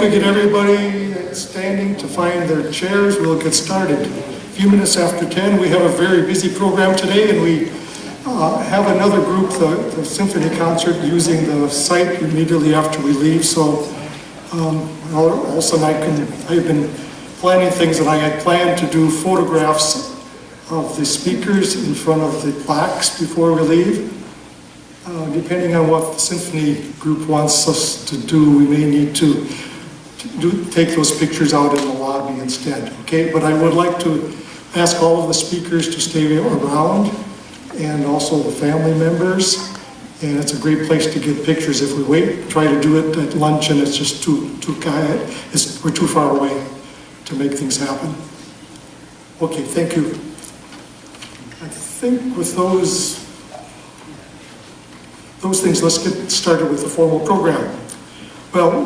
could get everybody standing to find their chairs, we'll get started. A few minutes after 10, we have a very busy program today, and we have another group, the symphony concert, using the site immediately after we leave. So also I've been planning things, and I had planned to do photographs of the speakers in front of the plaques before we leave. Depending on what the symphony group wants us to do, we may need to take those pictures out in the lobby instead, okay? But I would like to ask all of the speakers to stay around, and also the family members. And it's a great place to get pictures. If we try to do it at lunch, and it's just we're too far away to make things happen. Okay, thank you. I think with those things, let's get started with the formal program. Well,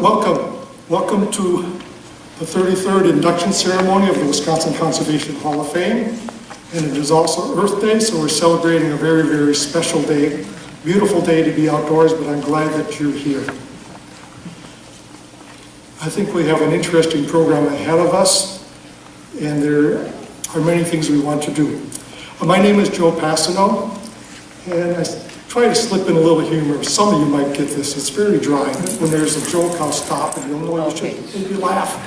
welcome to the 33rd induction ceremony of the Wisconsin Conservation Hall of Fame. And it is also Earth Day, so we're celebrating a very, very special day. Beautiful day to be outdoors, but I'm glad that you're here. I think we have an interesting program ahead of us, and there are many things we want to do. My name is Joe Passano, and I try to slip in a little humor. Some of you might get this. It's very dry. When there's a joke, I'll stop, and you'll know you should maybe laugh.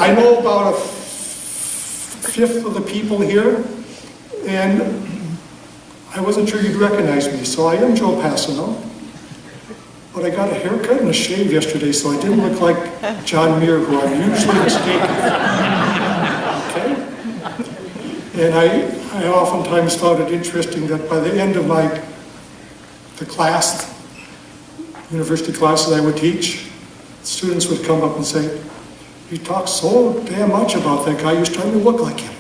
I know about a fifth of the people here, and I wasn't sure you'd recognize me. So I am Joe Passano, but I got a haircut and a shave yesterday, so I didn't look like John Muir, who I'm usually mistaken for. Okay? And I oftentimes found it interesting that by the end of the class, university classes I would teach, students would come up and say, "You talk so damn much about that guy, you're starting to look like him."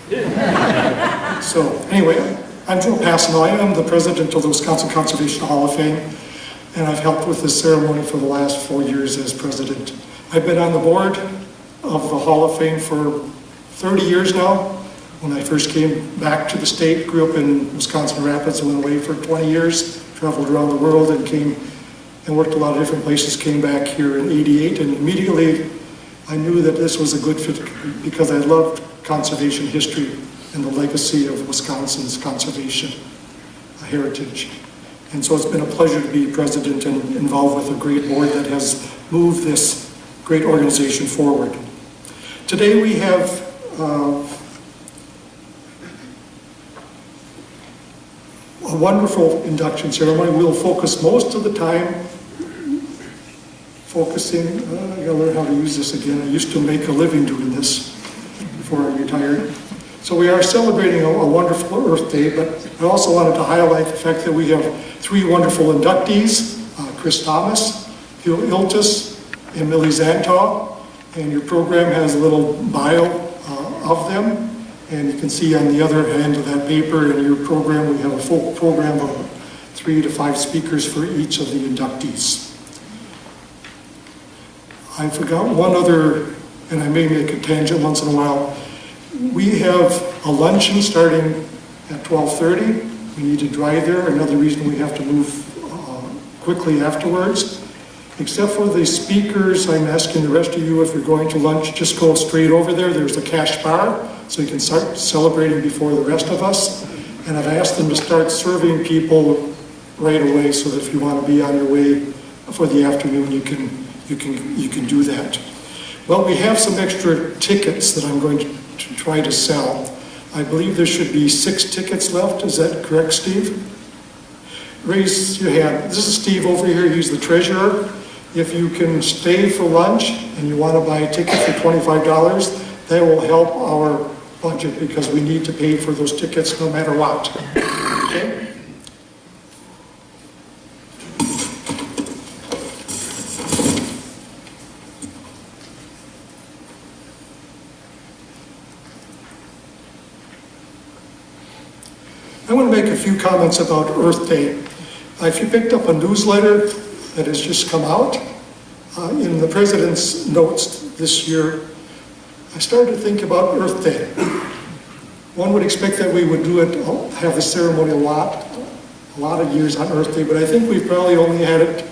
So anyway, I'm Joe Passano. I am the president of the Wisconsin Conservation Hall of Fame, and I've helped with this ceremony for the last 4 years as president. I've been on the board of the Hall of Fame for 30 years now. When I first came back to the state, grew up in Wisconsin Rapids, went away for 20 years, traveled around the world, and came and worked a lot of different places, came back here in '88, and immediately I knew that this was a good fit because I loved conservation history and the legacy of Wisconsin's conservation heritage. And so it's been a pleasure to be president and involved with a great board that has moved this great organization forward. Today we have a wonderful induction ceremony. We'll focus most of the time I gotta learn how to use this again. I used to make a living doing this before I retired. So we are celebrating a wonderful Earth Day, but I also wanted to highlight the fact that we have 3 wonderful inductees, Chris Thomas, Hugh Iltis, and Millie Zantaw, and your program has a little bio of them, and you can see on the other hand of that paper in your program, we have a full program of 3 to 5 speakers for each of the inductees. I forgot one other, and I may make a tangent once in a while. We have a luncheon starting at 12:30. We need to drive there. Another reason we have to move quickly afterwards. Except for the speakers, I'm asking the rest of you, if you're going to lunch, just go straight over there. There's a cash bar, so you can start celebrating before the rest of us. And I've asked them to start serving people right away, so that if you want to be on your way for the afternoon, you can do that. Well, we have some extra tickets that I'm going to try to sell. I believe there should be 6 tickets left. Is that correct, Steve? Raise your hand. This is Steve over here. He's the treasurer. If you can stay for lunch and you want to buy a ticket for $25, that will help our budget because we need to pay for those tickets no matter what. Okay? I want to make a few comments about Earth Day. If you picked up a newsletter that has just come out, in the President's notes this year, I started to think about Earth Day. One would expect that we would have the ceremony a lot of years on Earth Day, but I think we've probably only had it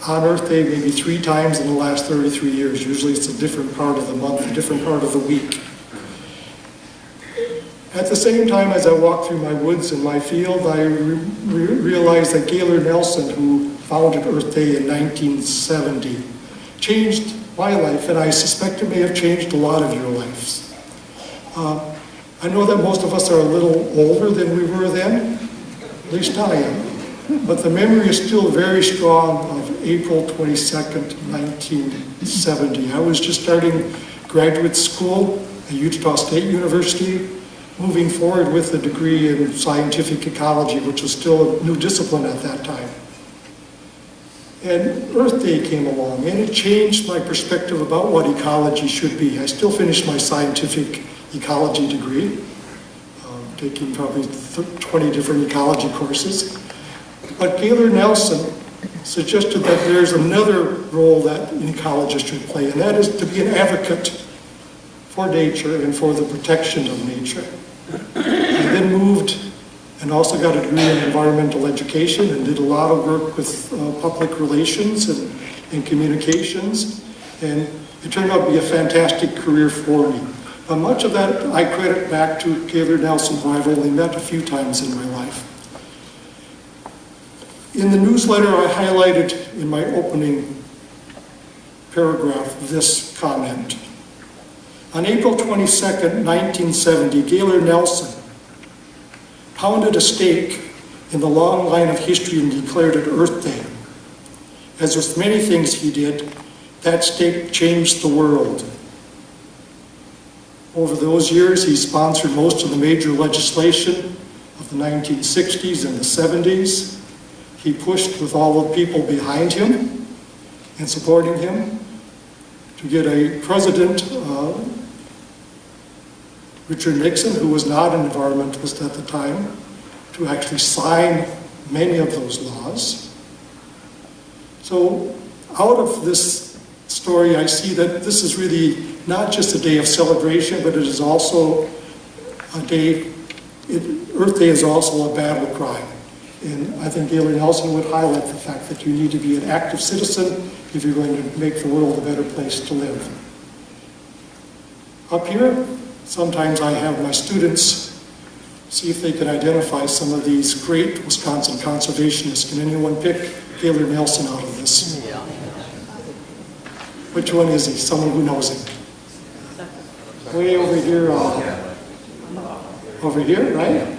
on Earth Day maybe 3 times in the last 33 years. Usually it's a different part of the month, a different part of the week. At the same time, as I walk through my woods and my field, I realized that Gaylord Nelson, who founded Earth Day in 1970, changed my life, and I suspect it may have changed a lot of your lives. I know that most of us are a little older than we were then, at least I am, but the memory is still very strong of April 22nd, 1970. I was just starting graduate school at Utah State University, moving forward with a degree in scientific ecology, which was still a new discipline at that time. And Earth Day came along, and it changed my perspective about what ecology should be. I still finished my scientific ecology degree, taking probably 20 different ecology courses. But Gaylord Nelson suggested that there's another role that an ecologist should play, and that is to be an advocate for nature and for the protection of nature. I then moved and also got a degree in environmental education and did a lot of work with public relations and communications, and it turned out to be a fantastic career for me. Much of that I credit back to Gaylord Nelson, who I've only met a few times in my life. In the newsletter, I highlighted in my opening paragraph this comment. On April 22nd, 1970, Gaylord Nelson pounded a stake in the long line of history and declared it Earth Day. As with many things he did, that stake changed the world. Over those years, he sponsored most of the major legislation of the 1960s and the 70s. He pushed with all the people behind him and supporting him to get a president, Richard Nixon, who was not an environmentalist at the time, to actually sign many of those laws. So out of this story, I see that this is really not just a day of celebration, but it is also a day, Earth Day is also a battle cry. And I think Gaylord Nelson would highlight the fact that you need to be an active citizen if you're going to make the world a better place to live. Up here, sometimes I have my students see if they can identify some of these great Wisconsin conservationists. Can anyone pick Gaylord Nelson out of this? Yeah. Which one is he? Someone who knows him. Way over here. Over here, right?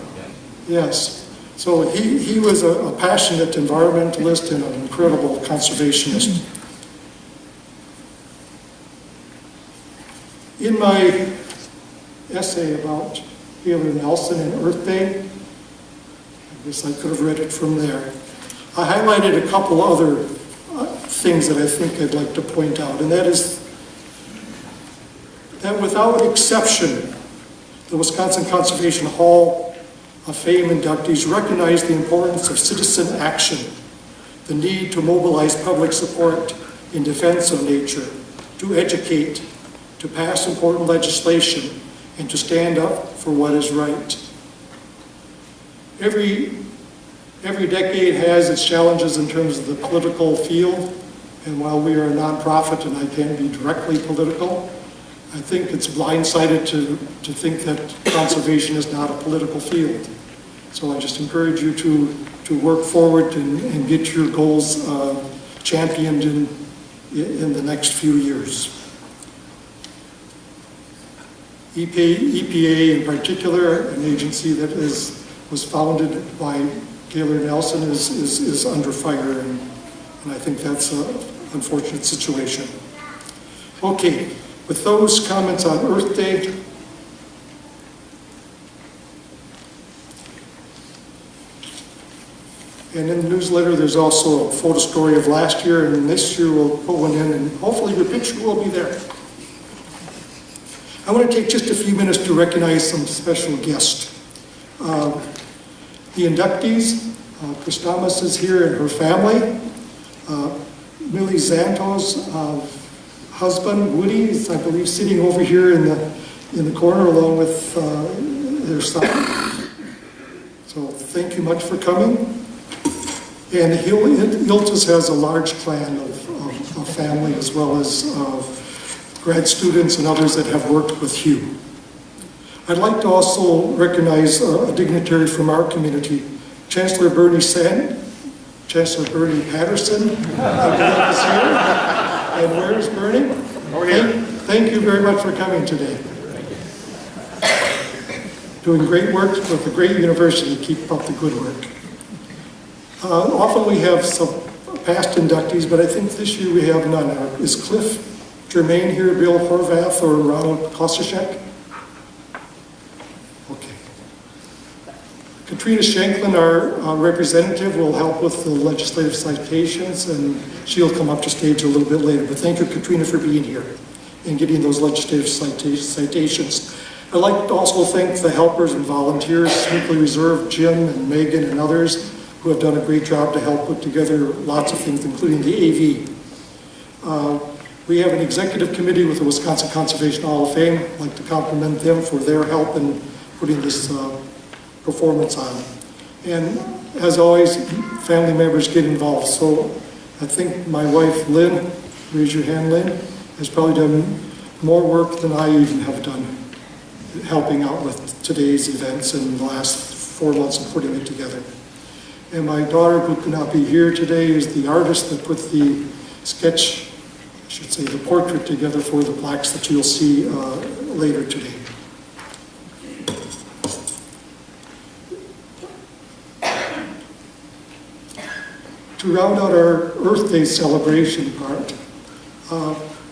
Yes. So he was a passionate environmentalist and an incredible conservationist. In my essay about Gaylord Nelson and Earth Day, I guess I could have read it from there, I highlighted a couple other things that I think I'd like to point out, and that is that without exception, the Wisconsin Conservation Hall of Fame inductees recognize the importance of citizen action, the need to mobilize public support in defense of nature, to educate, to pass important legislation, and to stand up for what is right. Every decade has its challenges in terms of the political field, and while we are a nonprofit and I can't be directly political, I think it's blindsided to think that conservation is not a political field. So I just encourage you to work forward and get your goals championed in the next few years. EPA in particular, an agency that was founded by Gaylord Nelson, is under fire, and I think that's an unfortunate situation. Okay, with those comments on Earth Day, and in the newsletter there's also a photo story of last year, and this year we'll put one in, and hopefully your picture will be there. I want to take just a few minutes to recognize some special guests. The inductees, Christamas is here and her family. Millie Zanto's husband, Woody, is, I believe, sitting over here in the corner along with their son. So thank you much for coming. And Iltis has a large clan of family as well as grad students and others that have worked with Hugh. I'd like to also recognize a dignitary from our community, Chancellor Bernie Patterson, is here. And where is Bernie? Over here. Thank you very much for coming today. Doing great work with a great university. Keep up the good work. Often we have some past inductees, but I think this year we have none. Is Cliff Germain here, Bill Horvath, or Ronald Kosashek? Okay. Katrina Shanklin, our representative, will help with the legislative citations, and she'll come up to stage a little bit later. But thank you, Katrina, for being here and getting those legislative citations. I'd like to also thank the helpers and volunteers, Sneakley Reserve, Jim and Megan and others, who have done a great job to help put together lots of things, including the AV. We have an executive committee with the Wisconsin Conservation Hall of Fame. I'd like to compliment them for their help in putting this performance on. And as always, family members get involved. So I think my wife, Lynn, raise your hand, Lynn, has probably done more work than I even have done, helping out with today's events in the last 4 months of putting it together. And my daughter, who could not be here today, is the artist that put the sketch, I should say the portrait together for the plaques that you'll see later today. To round out our Earth Day celebration part,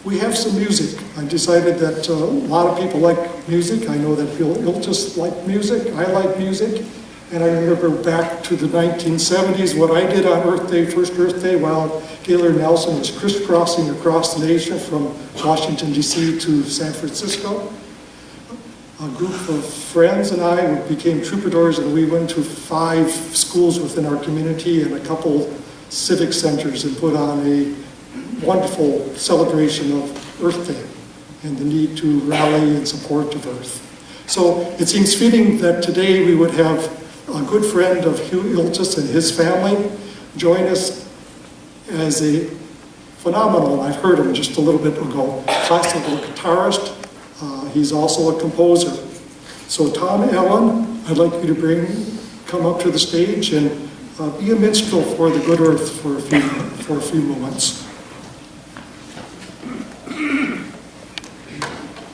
we have some music. I decided that a lot of people like music. I know that Bill Iltis liked music. I like music. And I remember back to the 1970s, what I did on Earth Day, first Earth Day, while Gaylord Nelson was crisscrossing across the nation from Washington, D.C. to San Francisco. A group of friends and I became troubadours, and we went to 5 schools within our community and a couple civic centers and put on a wonderful celebration of Earth Day and the need to rally in support of Earth. So it seems fitting that today we would have a good friend of Hugh Iltis and his family join us as a phenomenal, I've heard him just a little bit ago, classical guitarist. He's also a composer. So Tom Allen, I'd like you to come up to the stage and be a minstrel for the good Earth for a few moments.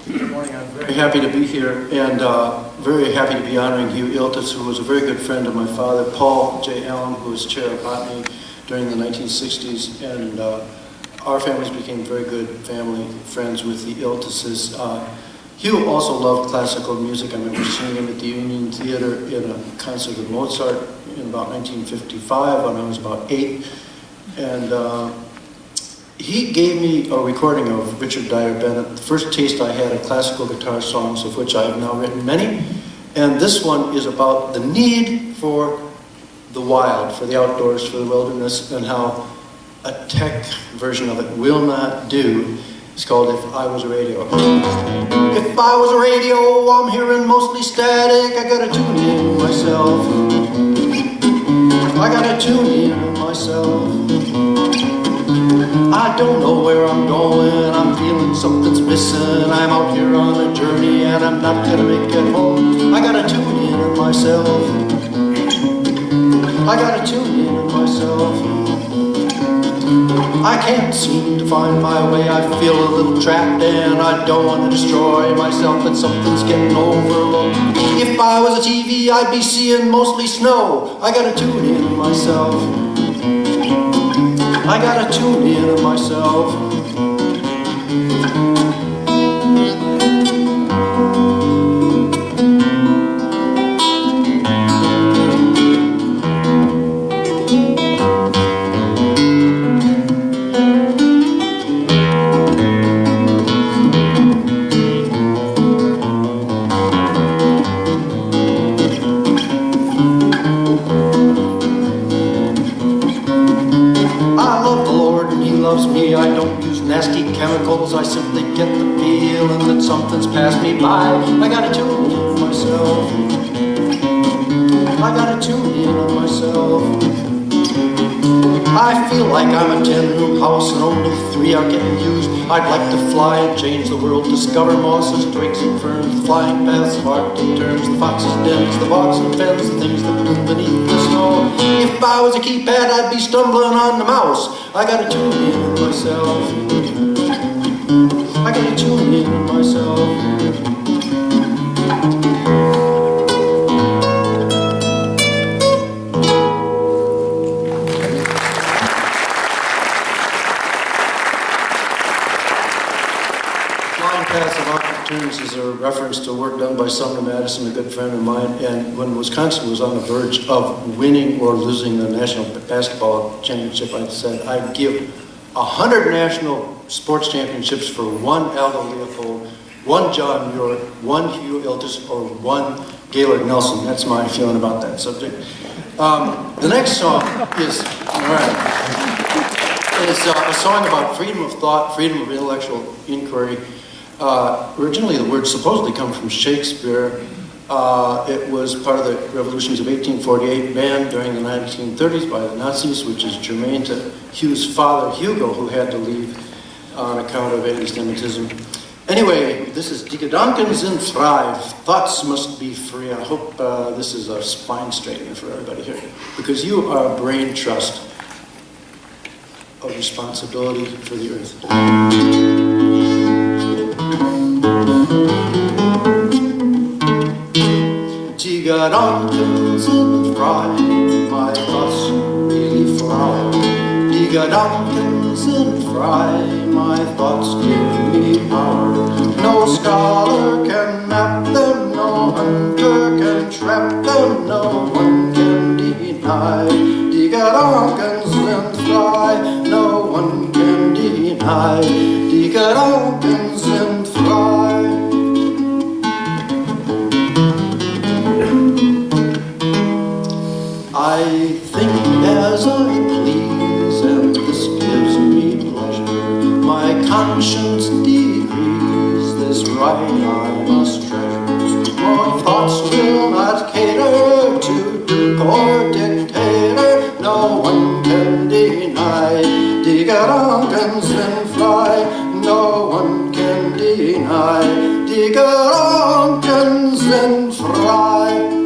Good morning. I'm very happy to be here, and very happy to be honoring Hugh Iltis, who was a very good friend of my father, Paul J. Allen, who was chair of botany during the 1960s, and our families became very good family friends with the Iltises. Hugh also loved classical music. I remember seeing him at the Union Theater in a concert of Mozart in about 1955 when I was about 8, and he gave me a recording of Richard Dyer Bennett, the first taste I had of classical guitar songs, of which I have now written many. And this one is about the need for the wild, for the outdoors, for the wilderness, and how a tech version of it will not do. It's called If I Was a Radio. If I was a radio, I'm hearing mostly static. I gotta tune in myself. I gotta tune in myself. I don't know where I'm going, I'm feeling something's missing. I'm out here on a journey and I'm not gonna make it home. I gotta tune in myself. I gotta tune in myself. I can't seem to find my way, I feel a little trapped and I don't want to destroy myself, but something's getting overlooked. If I was a TV, I'd be seeing mostly snow. I gotta tune in myself. I gotta tune in myself. I don't use nasty chemicals, I simply get the feeling that something's passed me by. I gotta tune in myself. I gotta tune in myself. I feel like I'm a 10-room house and only 3 are getting used. I'd like to fly and change the world, discover mosses, twigs and ferns, the flying paths, the Arctic terns, the foxes' dens, the bogs and fens, the things that bloom beneath the snow. If I was a keypad, I'd be stumbling on the mouse. I gotta tune in myself. I gotta tune in myself. Is a reference to work done by Sumner Madison, a good friend of mine, and when Wisconsin was on the verge of winning or losing the national basketball championship, I said I'd give 100 national sports championships for one Aldo Leopold, one John Muir, one Hugh Iltis, or one Gaylord Nelson. That's my feeling about that subject. The next song is, is a song about freedom of thought, freedom of intellectual inquiry. Originally, the words supposedly come from Shakespeare. It was part of the revolutions of 1848, banned during the 1930s by the Nazis, which is germane to Hugh's father, Hugo, who had to leave on account of anti-Semitism. Anyway, this is Die Gedanken sind frei. Thoughts must be free. I hope this is a spine straightener for everybody here, because you are a brain trust of responsibility for the earth. Die Gedanken sind frei, my thoughts really fly. Die Gedanken sind frei, my thoughts give me power. No scholar can map them, no hunter can trap them, no one can deny. Die Gedanken sind frei, no one can deny. Die Gedanken sind frei. I think as I please, and this gives me pleasure. My conscience decrees this right I must treasure. My thoughts will not cater to duke or dictator. No one can deny. Die Gedanken sind frei. No one can deny. Die Gedanken sind frei.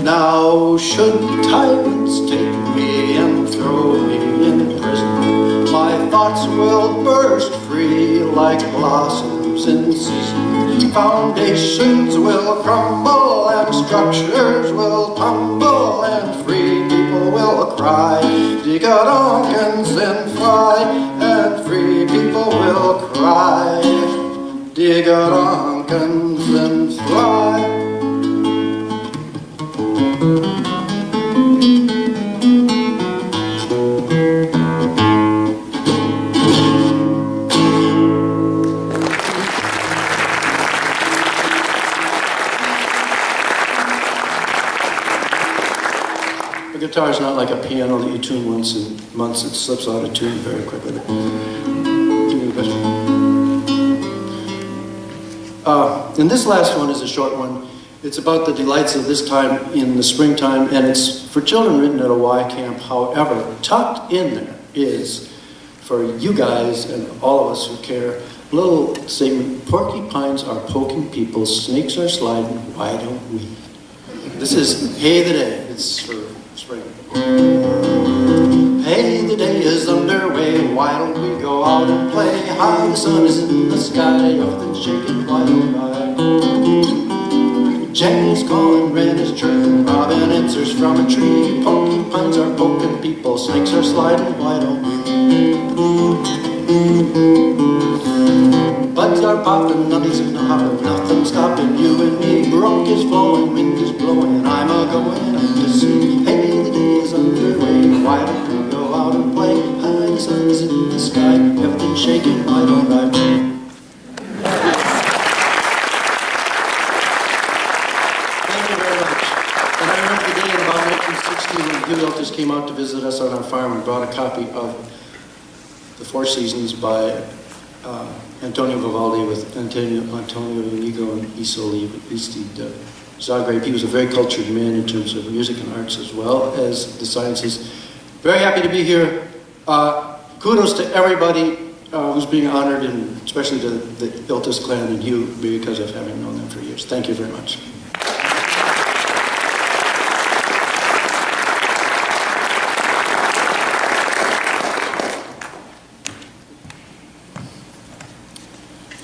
Now should tyrants take me and throw me in prison, my thoughts will burst free like blossoms in season. Foundations will crumble and structures will tumble and free people will cry. Die Gedanken sind frei and free people will cry. Die Gedanken sind frei. The guitar is not like a piano that you tune once in months. It slips out of tune very quickly. And this last one is a short one. It's about the delights of this time in the springtime, and it's for children written at a Y camp. However, tucked in there is, for you guys and all of us who care, a little statement: porcupines are poking people, snakes are sliding, why don't we? This is Hey the Day. It's for spring. Hey, the day is underway, why don't we go out and play? Hi, the sun is in the sky, earth shaking, why don't I? Jenny's calling, Wren is chirping, Robin answers from a tree. Porcupines are poking people, snakes are sliding, why don't we? Buds are popping, nutties and hopping, nothing stopping you and me. Brook is flowing, wind is blowing, and I'm a-going up to sea. Hey, the day is underway, why don't we go out and play? Hi, the sun is in the sky, everything's shaking, why don't I? Hugh Iltis came out to visit us on our farm and brought a copy of The Four Seasons by Antonio Vivaldi with Antonio Inigo and Isolde, at least he'd Zagreb. He was a very cultured man in terms of music and arts as well as the sciences. Very happy to be here. Kudos to everybody who's being honored, and especially to the Iltis clan and you, because of having known them for years. Thank you very much.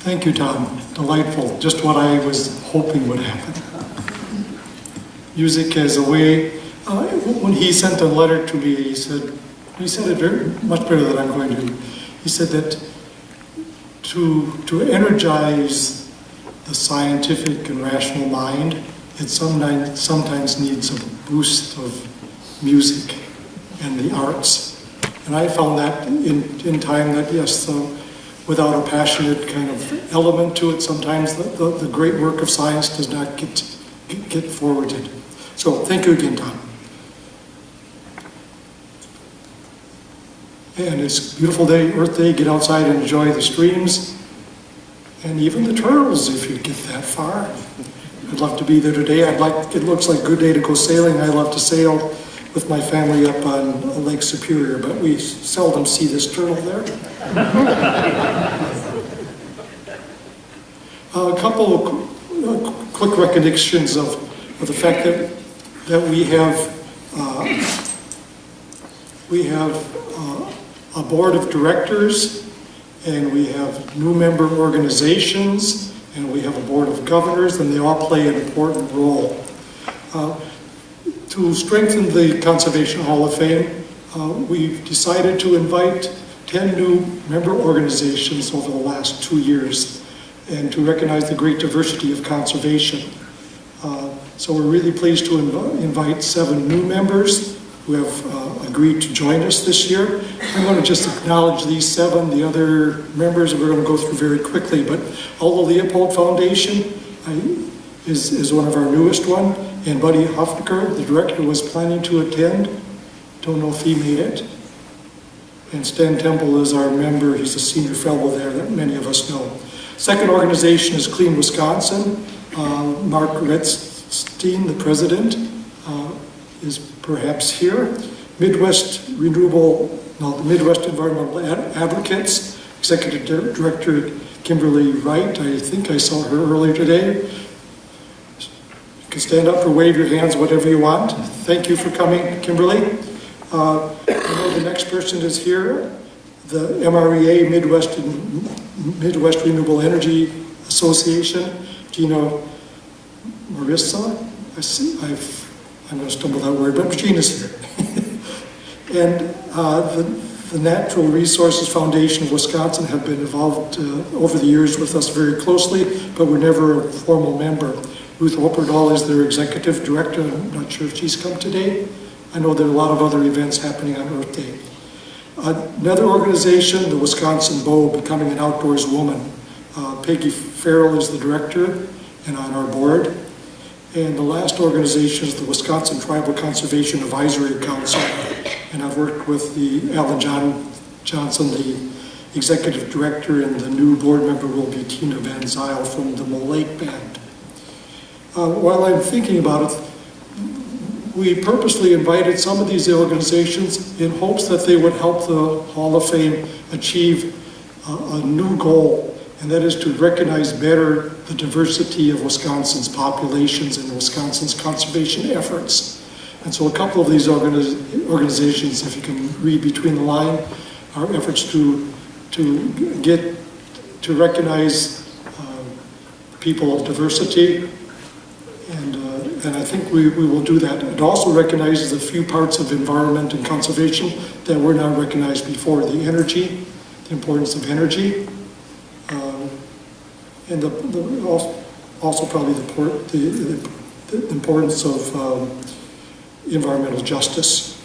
Thank you, Tom. Delightful. Just what I was hoping would happen. Music as a way, when he sent a letter to me, he said it very much better than I'm going to. He said that to energize the scientific and rational mind, it sometimes needs a boost of music and the arts. And I found that in time that, yes, without a passionate kind of element to it, sometimes the great work of science does not get forwarded. So thank you again, Tom. And it's a beautiful day, Earth Day. Get outside and enjoy the streams and even the turtles if you get that far. I'd love to be there today. It looks like a good day to go sailing. I love to sail with my family up on Lake Superior, but we seldom see this turtle there. A couple of quick recognitions of the fact that we have a board of directors, and we have new member organizations, and we have a board of governors, and they all play an important role. To strengthen the Conservation Hall of Fame, we've decided to invite 10 new member organizations over the last 2 years, and to recognize the great diversity of conservation. So we're really pleased to invite 7 new members who have agreed to join us this year. I'm going to just acknowledge these 7. The other members we're going to go through very quickly, but Aldo Leopold Foundation is one of our newest one, and Buddy Hofnecker, the director, was planning to attend. Don't know if he made it. And Stan Temple is our member. He's a senior fellow there that many of us know. Second organization is Clean Wisconsin. Mark Retzstein, the president, is perhaps here. Midwest Environmental Advocates, Executive Director Kimberly Wright. I think I saw her earlier today. You can stand up or wave your hands, whatever you want. Thank you for coming, Kimberly. I know the next person is here, the MREA, Midwest Renewable Energy Association, Gina Marissa. I'm going to stumble that word, but Gina's here. And the Natural Resources Foundation of Wisconsin have been involved over the years with us very closely, but we're never a formal member. Ruth Opperdahl is their executive director. I'm not sure if she's come today. I know there are a lot of other events happening on Earth Day. Another organization, the Wisconsin Bow, Becoming an Outdoors Woman. Peggy Farrell is the director and on our board. And the last organization is the Wisconsin Tribal Conservation Advisory Council. And I've worked with the Alan Johnson, the executive director, and the new board member will be Tina Van Zyl from the Mole Lake Band. While I'm thinking about it, we purposely invited some of these organizations in hopes that they would help the Hall of Fame achieve a new goal, and that is to recognize better the diversity of Wisconsin's populations and Wisconsin's conservation efforts. And so a couple of these organizations, if you can read between the line, are efforts to recognize people of diversity, and I think we will do that. It also recognizes a few parts of environment and conservation that were not recognized before: the energy, the importance of energy, and also probably the importance of environmental justice.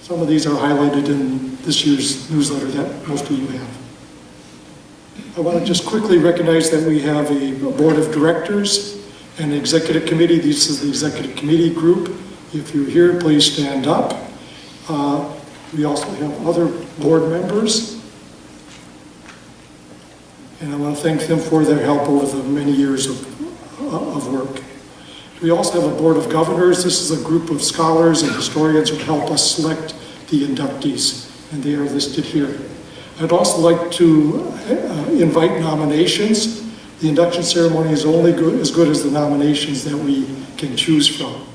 Some of these are highlighted in this year's newsletter that most of you have. I want to just quickly recognize that we have a board of directors and an executive committee. This is the executive committee group. If you're here, please stand up. We also have other board members. and I want to thank them for their help over the many years of work. We also have a board of governors. This is a group of scholars and historians who help us select the inductees, and they are listed here. I'd also like to invite nominations. The induction ceremony is only as good as the nominations that we can choose from.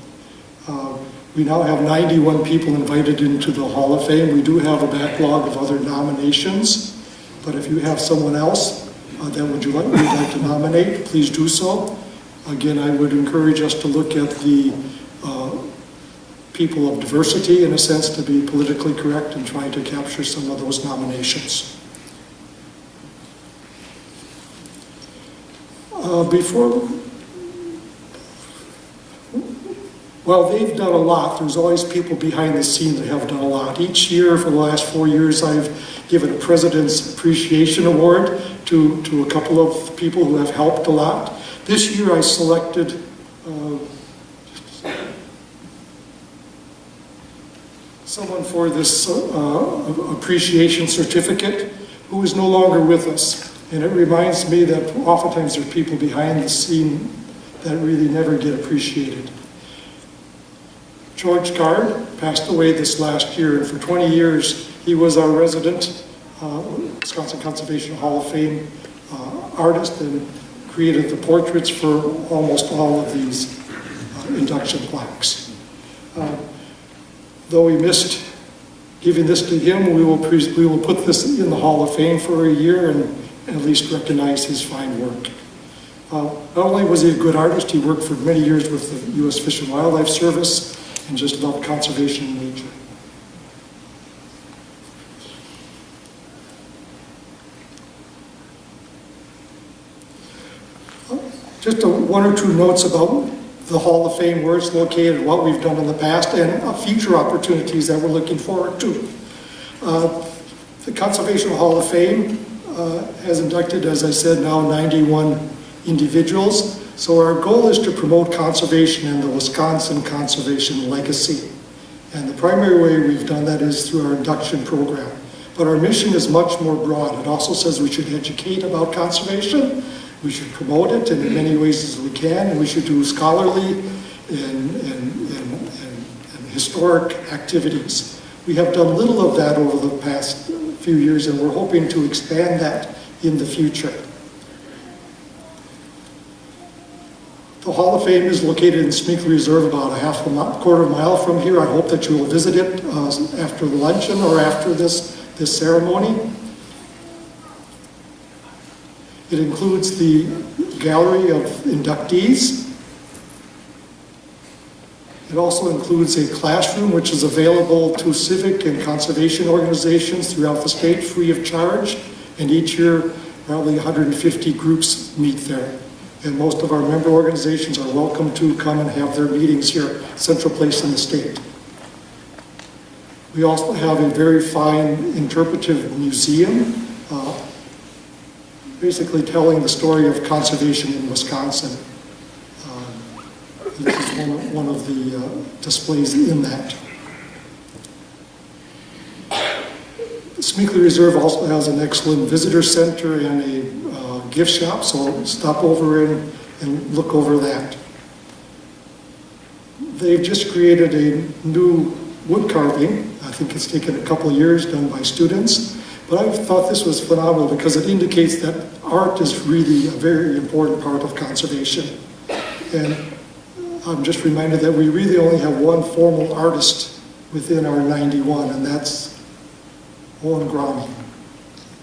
We now have 91 people invited into the Hall of Fame. We do have a backlog of other nominations, but if you have someone else that would like to nominate, please do so. Again, I would encourage us to look at the people of diversity, in a sense, to be politically correct and try to capture some of those nominations. Well, they've done a lot. There's always people behind the scene that have done a lot. Each year for the last 4 years, I've given a President's Appreciation Award to a couple of people who have helped a lot. This year I selected someone for this appreciation certificate who is no longer with us. And it reminds me that oftentimes there are people behind the scene that really never get appreciated. George Gard passed away this last year, and for 20 years he was our resident Wisconsin Conservation Hall of Fame artist and created the portraits for almost all of these induction plaques. Though we missed giving this to him, we will put this in the Hall of Fame for a year and at least recognize his fine work. Not only was he a good artist, he worked for many years with the U.S. Fish and Wildlife Service and just loved conservation in nature. Just one or two notes about the Hall of Fame, where it's located, what we've done in the past, and future opportunities that we're looking forward to. The Conservation Hall of Fame has inducted, as I said, now 91 individuals. So our goal is to promote conservation and the Wisconsin conservation legacy. And the primary way we've done that is through our induction program. But our mission is much more broad. It also says we should educate about conservation, we should promote it in as many ways as we can, and we should do scholarly and historic activities. We have done little of that over the past few years, and we're hoping to expand that in the future. The Hall of Fame is located in Smeekley Reserve, about a quarter mile from here. I hope that you will visit it after the luncheon or after this ceremony. It includes the gallery of inductees. It also includes a classroom which is available to civic and conservation organizations throughout the state free of charge. And each year, probably 150 groups meet there. And most of our member organizations are welcome to come and have their meetings here, central place in the state. We also have a very fine interpretive museum, basically telling the story of conservation in Wisconsin. This is one of the displays in that. The Smeekley Reserve also has an excellent visitor center and a gift shop, so stop over and look over that. They've just created a new wood carving. I think it's taken a couple of years, done by students, but I thought this was phenomenal because it indicates that art is really a very important part of conservation. And I'm just reminded that we really only have one formal artist within our 91, and that's Owen Grommy.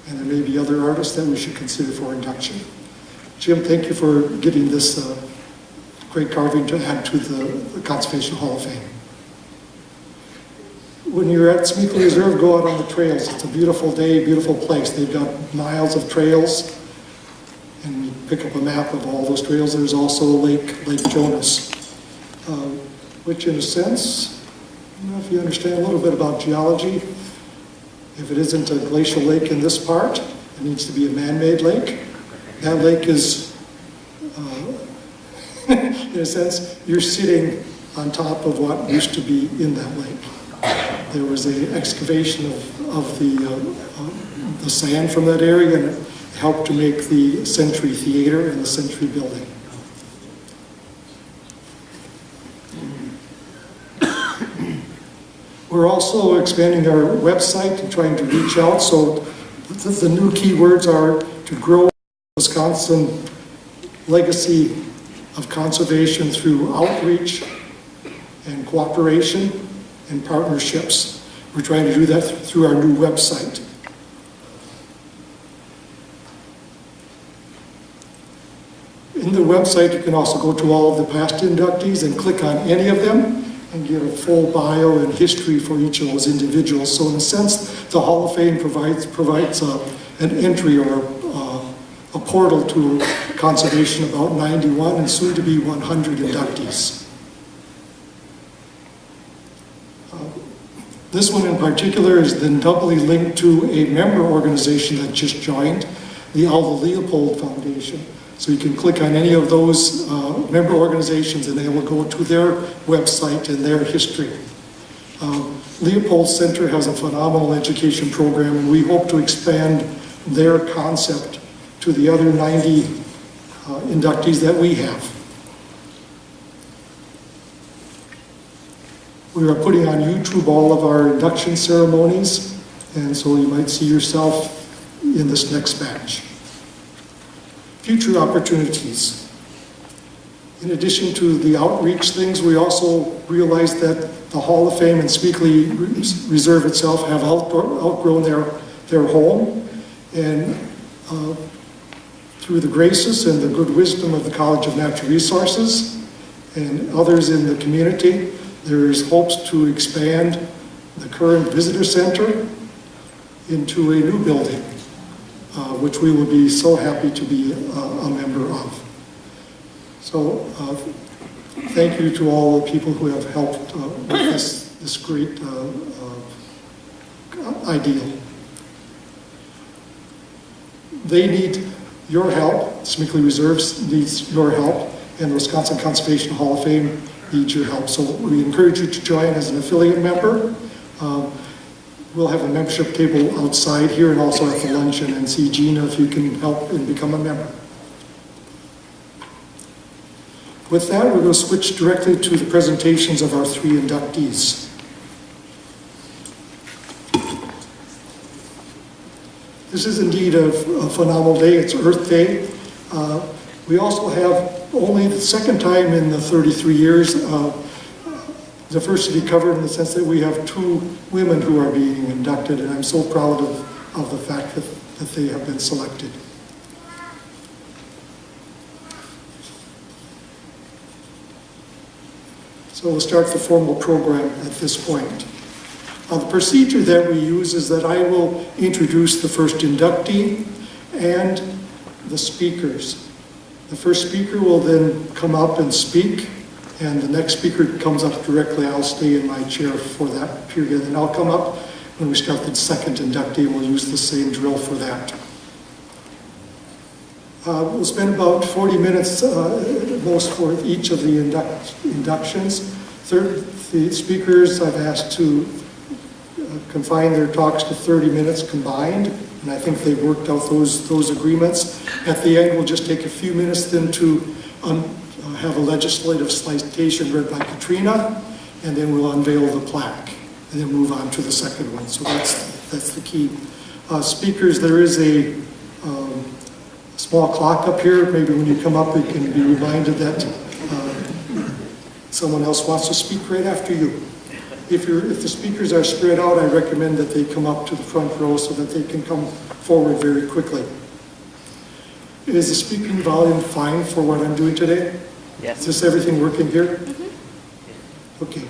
And there may be other artists that we should consider for induction. Jim, thank you for getting this great carving to add to the Conservation Hall of Fame. When you're at Smeekley Reserve, go out on the trails. It's a beautiful day, beautiful place. They've got miles of trails, and you pick up a map of all those trails. There's also Lake Jonas, which in a sense, I don't know if you understand a little bit about geology. If it isn't a glacial lake in this part, it needs to be a man-made lake. That lake is, in a sense, you're sitting on top of what used to be in that lake. There was an excavation of the sand from that area, and helped to make the Century Theater and the Century Building. We're also expanding our website and trying to reach out, so the new keywords are to grow Wisconsin legacy of conservation through outreach and cooperation and partnerships. We're trying to do that through our new website. In the website, you can also go to all of the past inductees and click on any of them and get a full bio and history for each of those individuals. So in a sense, the Hall of Fame provides an entry or a portal to conservation about 91 and soon to be 100 inductees. This one in particular is then doubly linked to a member organization that just joined, the Alva Leopold Foundation. So you can click on any of those member organizations and they will go to their website and their history. Leopold Center has a phenomenal education program, and we hope to expand their concept to the other 90 inductees that we have. We are putting on YouTube all of our induction ceremonies, and so you might see yourself in this next batch. Future opportunities. In addition to the outreach things, we also realized that the Hall of Fame and Speakley Reserve itself have outgrown their home, and through the graces and the good wisdom of the College of Natural Resources and others in the community, there is hopes to expand the current visitor center into a new building, which we will be so happy to be a member of. So thank you to all the people who have helped with this great ideal. They need your help. Speakley Reserves needs your help, and the Wisconsin Conservation Hall of Fame needs your help. So we encourage you to join as an affiliate member. We'll have a membership table outside here and also at the luncheon, and see Gina if you can help and become a member. With that, we're going to switch directly to the presentations of our 3 inductees. This is indeed a phenomenal day. It's Earth Day. We also have only the second time in the 33 years diversity covered, in the sense that we have 2 women who are being inducted, and I'm so proud of the fact that they have been selected. So we'll start the formal program at this point. The procedure that we use is that I will introduce the first inductee and the speakers. The first speaker will then come up and speak, and the next speaker comes up directly. I'll stay in my chair for that period, and I'll come up when we start the second inductee, and we'll use the same drill for that. We'll spend about 40 minutes at most for each of the inductions. The speakers I've asked to confine their talks to 30 minutes combined, and I think they've worked out those agreements. At the end, we'll just take a few minutes then to have a legislative citation read by Katrina, and then we'll unveil the plaque, and then move on to the second one. So that's the key. Speakers, there is a small clock up here. Maybe when you come up, you can be reminded that someone else wants to speak right after you. If the speakers are spread out, I recommend that they come up to the front row so that they can come forward very quickly. Is the speaking volume fine for what I'm doing today? Yes. Is this everything working here? Mm-hmm. Okay.